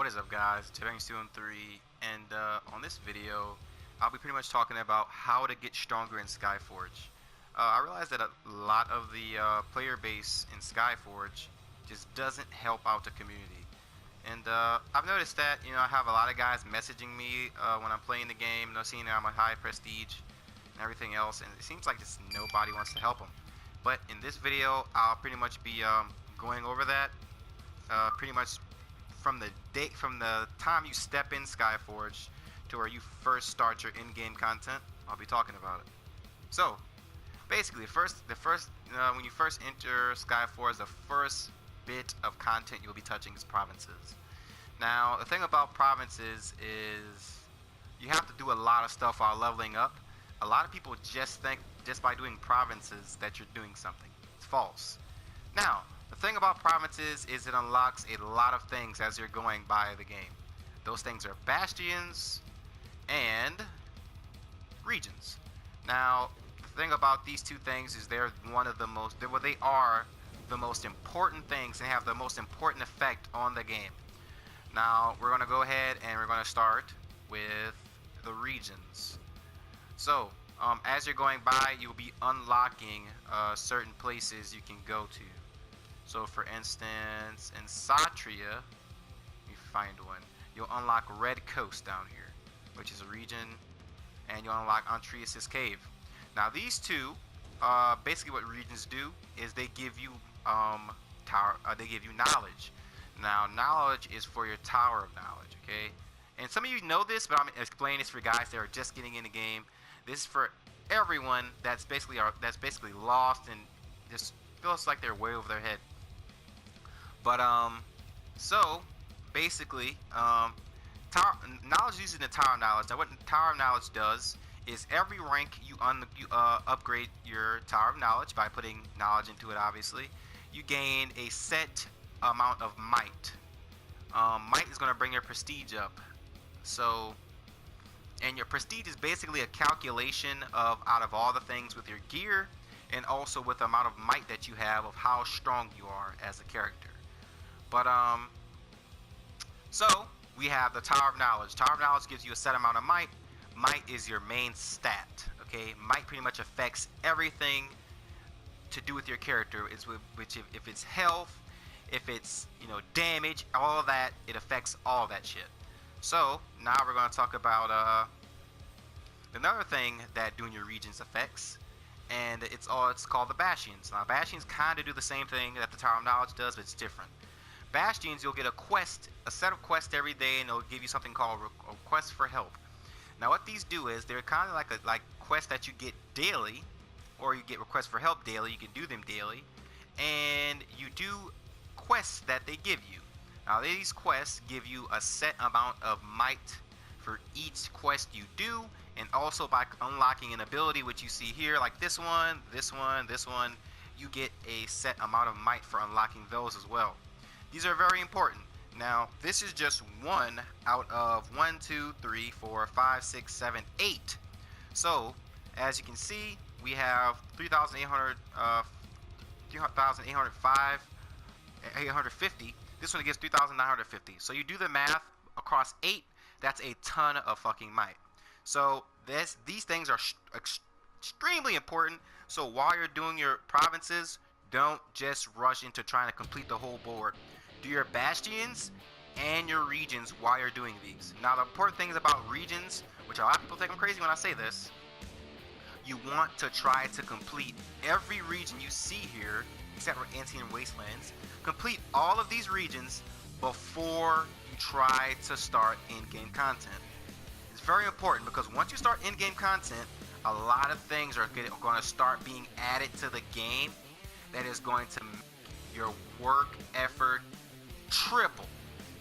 What is up, guys? It's 3, and on this video I'll be pretty much talking about how to get stronger in Skyforge. I realize that a lot of the player base in Skyforge just doesn't help out the community, and I've noticed that I have a lot of guys messaging me when I'm playing the game, seeing that I'm a high prestige and everything else, and it seems like just nobody wants to help them. But in this video I'll pretty much be going over that pretty much from the time you step in Skyforge to where you first start your in-game content. I'll be talking about it. So basically, when you first enter Skyforge, the first bit of content you'll be touching is provinces. Now, the thing about provinces is you have to do a lot of stuff while leveling up. A lot of people just think just by doing provinces that you're doing something. It's false. Now, the thing about provinces is it unlocks a lot of things as you're going by the game. Those things are bastions and regions. Now, the thing about these two things is they are the most important things and have the most important effect on the game. Now, we're going to go ahead and we're going to start with the regions. So, as you're going by, you'll be unlocking certain places you can go to. So for instance, in Satria, let me find one, you'll unlock Red Coast down here, which is a region, and you'll unlock Antreus' Cave. Now these two, basically what regions do is they give you knowledge. Now knowledge is for your Tower of Knowledge, okay? And some of you know this, but I'm explaining this for guys that are just getting in the game. This is for everyone that's basically lost and just feels like they're way over their head. But so basically, knowledge using the Tower of Knowledge. Now, what Tower of Knowledge does is every rank you upgrade your Tower of Knowledge by putting knowledge into it. Obviously, you gain a set amount of might. Might is going to bring your prestige up. So, and your prestige is basically a calculation of out of all the things with your gear, and also with the amount of might that you have of how strong you are as a character. But so we have the Tower of Knowledge. Tower of Knowledge gives you a set amount of might. Might is your main stat. Okay, might pretty much affects everything to do with your character. If it's health, if it's damage, all of that, it affects all that shit. So now we're going to talk about another thing that doing your regions affects. And it's called the Bastions. Now Bastions kind of do the same thing that the Tower of Knowledge does, but it's different. Bastions, you'll get a set of quests every day, and they'll give you something called requests for help. Now what these do is they're kind of like quests that you get daily, or you get requests for help daily. You can do them daily, and you do quests that they give you. Now these quests give you a set amount of might for each quest you do, and also by unlocking an ability, which you see here, like this one, you get a set amount of might for unlocking those as well. These are very important. Now, this is just one out of 1, 2, 3, 4, 5, 6, 7, 8. So, as you can see, we have 850. This one gets 3,950. So you do the math across 8. That's a ton of fucking might. So these things are extremely important. So while you're doing your provinces, don't just rush into trying to complete the whole board. Do your bastions and your regions while you're doing these. Now the important things about regions, which a lot of people think I'm crazy when I say this, you want to try to complete every region you see here, except for Antean Wastelands. Complete all of these regions before you try to start in-game content. It's very important because once you start in-game content, a lot of things are going to start being added to the game that is going to make your work effort triple.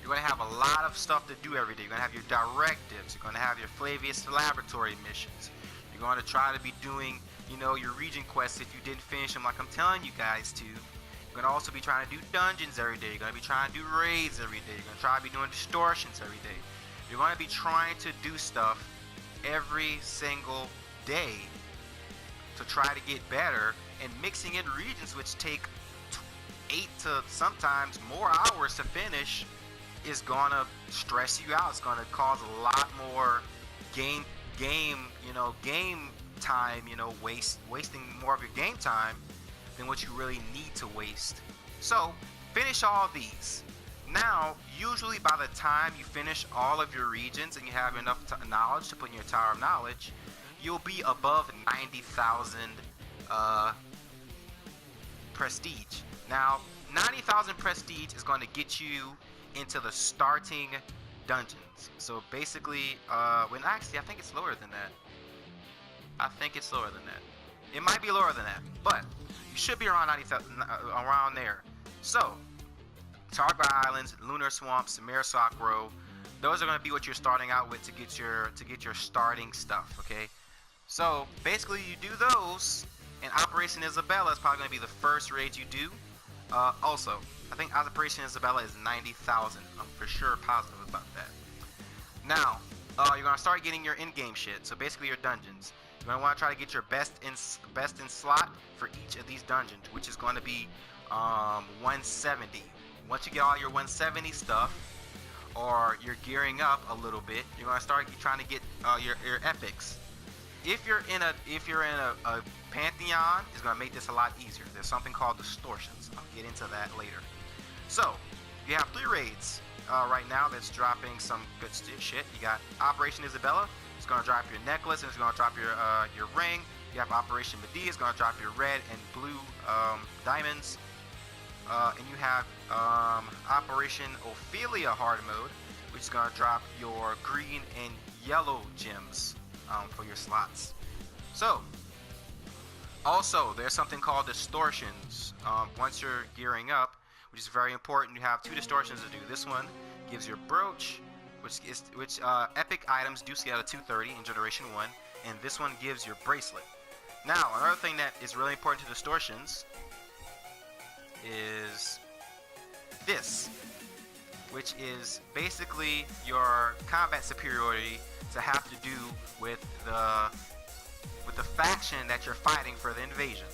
You're going to have a lot of stuff to do every day. You're going to have your directives. You're going to have your Flavius Laboratory missions. You're going to try to be doing, your region quests if you didn't finish them like I'm telling you guys to. You're going to also be trying to do dungeons every day. You're going to be trying to do raids every day. You're going to try to be doing distortions every day. You're going to be trying to do stuff every single day to try to get better, and mixing in regions which take 8 to sometimes more hours to finish is gonna stress you out. It's gonna cause a lot more game game time, wasting more of your game time than what you really need to waste. So finish all these. Now, usually by the time you finish all of your regions and you have enough knowledge to put in your Tower of Knowledge, you'll be above 90,000 prestige. Now, 90,000 prestige is going to get you into the starting dungeons. So basically, actually I think it's lower than that. It might be lower than that, but you should be around 90,000, around there. So, Targa Islands, Lunar Swamps, Marisok Row, those are going to be what you're starting out with to get your starting stuff. Okay, so basically you do those, and Operation Isabella is probably going to be the first raid you do. Also, I think Operation Isabella is 90,000. I'm for sure positive about that. Now, you're going to start getting your in-game shit. So basically your dungeons. You're going to want to try to get your best in slot for each of these dungeons, which is going to be 170. Once you get all your 170 stuff, or you're gearing up a little bit, you're going to start trying to get your epics. If you're in a Pantheon, it's going to make this a lot easier. There's something called Distortions. I'll get into that later. So, you have 3 raids right now that's dropping some good shit. You got Operation Isabella. It's going to drop your necklace, and it's going to drop your ring. You have Operation Medea. It's going to drop your red and blue diamonds. And you have Operation Ophelia hard mode, which is going to drop your green and yellow gems for your slots. So, also, there's something called Distortions. Once you're gearing up, which is very important, you have 2 Distortions to do. This one gives your brooch, which epic items do scale to 230 in Generation 1, and this one gives your bracelet. Now, another thing that is really important to Distortions is this, which is basically your combat superiority to have to do with the faction that you're fighting for the invasion.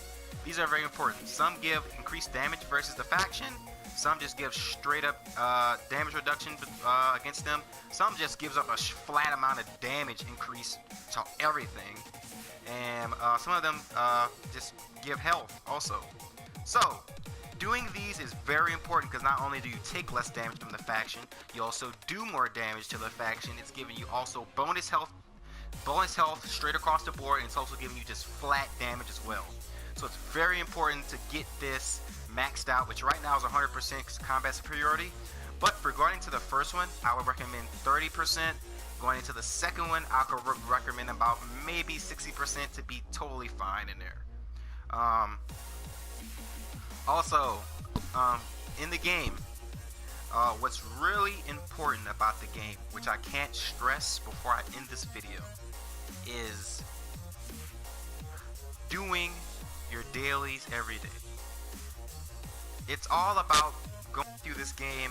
These are very important. Some give increased damage versus the faction. Some just give straight up damage reduction against them. Some just gives up a flat amount of damage increase to everything. And some of them just give health also. So, doing these is very important because not only do you take less damage from the faction, you also do more damage to the faction. It's giving you also bonus health straight across the board, and it's also giving you just flat damage as well. So it's very important to get this maxed out, which right now is 100% combat superiority. But for going into the first one, I would recommend 30%. Going into the second one, I could recommend about maybe 60% to be totally fine in there. Also, in the game, what's really important about the game, which I can't stress before I end this video, is doing your dailies every day. It's all about going through this game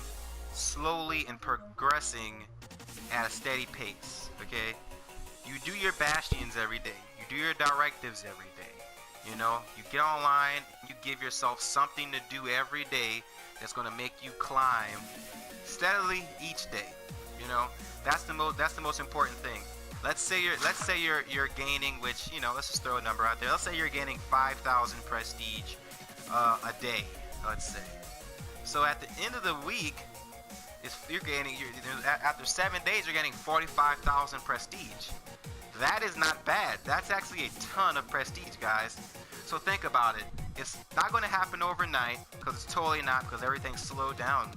slowly and progressing at a steady pace, okay? You do your Bastions every day. You do your directives every day. You know, you get online, you give yourself something to do every day that's going to make you climb steadily each day. You know, that's the most important thing. Let's say you're gaining, which, you know, let's just throw a number out there. Let's say you're gaining 5,000 prestige a day, let's say. So at the end of the week, after 7 days, you're getting 45,000 prestige. That is not bad. That's actually a ton of prestige, guys. So think about it. It's not going to happen overnight, because it's totally not, because everything's slowed down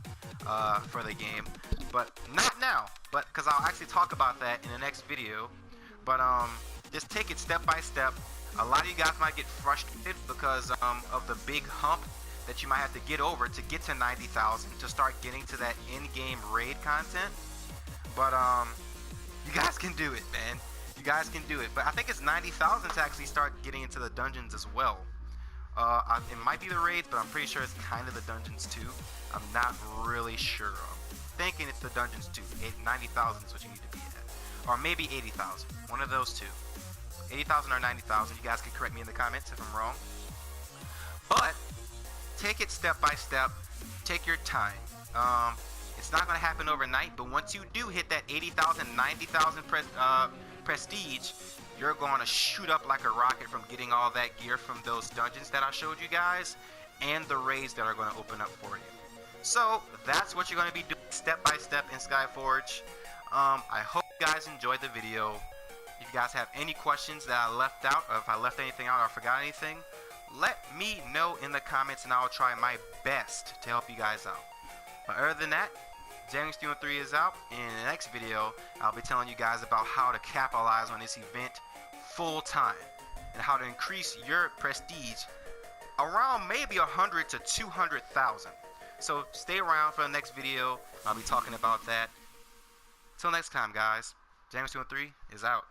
for the game. But not now. But because I'll actually talk about that in the next video. But just take it step by step. A lot of you guys might get frustrated because of the big hump that you might have to get over to get to 90,000 to start getting to that in-game raid content. But you guys can do it, man. You guys can do it. But I think it's 90,000 to actually start getting into the dungeons as well. It might be the raids, but I'm pretty sure it's kind of the dungeons too. I'm not really sure. I'm thinking it's the dungeons too. 90,000 is what you need to be at. Or maybe 80,000. One of those two. 80,000 or 90,000. You guys can correct me in the comments if I'm wrong. But take it step by step. Take your time. It's not going to happen overnight, but once you do hit that 80,000, 90,000 prestige, you're going to shoot up like a rocket from getting all that gear from those dungeons that I showed you guys, and the raids that are going to open up for you. So that's what you're going to be doing step by step in Skyforge. I hope you guys enjoyed the video. If you guys have any questions that I left out, or if I left anything out or forgot anything, let me know in the comments and I'll try my best to help you guys out. But other than that, James 3 is out. In the next video, I'll be telling you guys about how to capitalize on this event full time and how to increase your prestige around maybe 100 to 200,000. So stay around for the next video. I'll be talking about that. Till next time, guys. James 3 is out.